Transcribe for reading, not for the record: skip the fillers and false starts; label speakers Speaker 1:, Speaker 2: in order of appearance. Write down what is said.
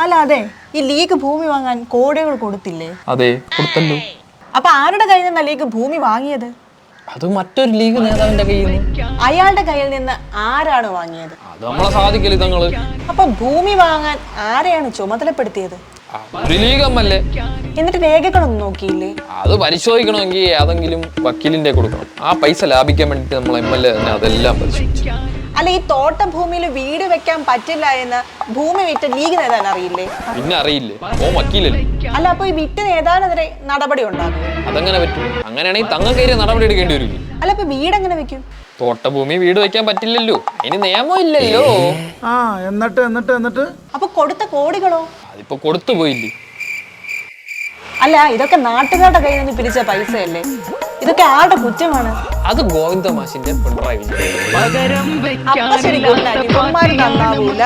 Speaker 1: അല്ല അതെ, ഈ ലീഗ് ഭൂമി വാങ്ങാൻ കോടികൾ കൊടുത്തില്ലേ?
Speaker 2: അതെ, കൊടുത്തല്ലോ.
Speaker 1: അപ്പൊ ആരുടെ കയ്യിൽ നിന്നാ ലീഗ് ഭൂമി വാങ്ങിയത്?
Speaker 2: അത് മറ്റൊരു ലീഗ് നേതാവിന്റെ കയ്യിൽ നിന്ന്.
Speaker 1: അയാളുടെ കയ്യിൽ നിന്ന് ആരാണ് വാങ്ങിയത്?
Speaker 2: അത് നമ്മളെ സാധിക്കല് തങ്ങള്.
Speaker 1: അപ്പൊ ഭൂമി വാങ്ങാൻ ആരെയാണ് ചുമതലപ്പെടുത്തിയത്?
Speaker 2: ഒരു ലീഗ് എംഎൽഎ.
Speaker 1: എന്നിട്ട് രേഖകളൊന്നും നോക്കിയില്ലേ?
Speaker 2: അത് പരിശോധിക്കണമെങ്കിൽ ഏതെങ്കിലും വക്കീലിന്റെ കൊടുക്കണം. ആ പൈസ ലാഭിക്കാൻ വേണ്ടിട്ട് നമ്മൾ എംഎൽഎ തന്നെ അതെല്ലാം പരിശോധിച്ചു.
Speaker 1: അല്ല, ഈ തോട്ട ഭൂമിയിൽ വീട് വെക്കാൻ പറ്റില്ല എന്ന് ഭൂമി വിറ്റ ലീഗ് നേതാൻ അറിയില്ലേ?
Speaker 2: പിന്നെ അറിയില്ലേ, ഓ വക്കീലല്ലേ.
Speaker 1: അല്ല, അപ്പൊ ഈ വിറ്റ് നേതാവിനെതിരെ നടപടി ഉണ്ടാകും?
Speaker 2: അതെങ്ങനെ പറ്റും? അങ്ങനെയാണെങ്കിൽ തങ്ങൾക്കെതിരെ നടപടി എടുക്കേണ്ടി വരില്ലേ?
Speaker 1: അല്ല, അപ്പൊ വീട് എങ്ങനെ വെക്കും?
Speaker 2: തോട്ടഭൂമി വീട് വെക്കാൻ പറ്റില്ലല്ലോ, അതിന് നിയമം ഇല്ലല്ലോ.
Speaker 3: എന്നിട്ട്
Speaker 1: അപ്പൊ കൊടുത്ത കോടികളോ?
Speaker 2: അതിപ്പോ കൊടുത്തു പോയില്ലേ?
Speaker 1: അല്ല, ഇതൊക്കെ നാട്ടുകാരുടെ കയ്യിൽ നിന്ന് പിരിച്ച പൈസയല്ലേ? ഇതൊക്കെ ആരുടെ കുറ്റമാണ്?
Speaker 2: അത് ഗോവിന്ദ മാഷിന്റെ പിണറായി വിജയൻ.
Speaker 1: അപ്പൊ ശരി, നന്നാവൂല.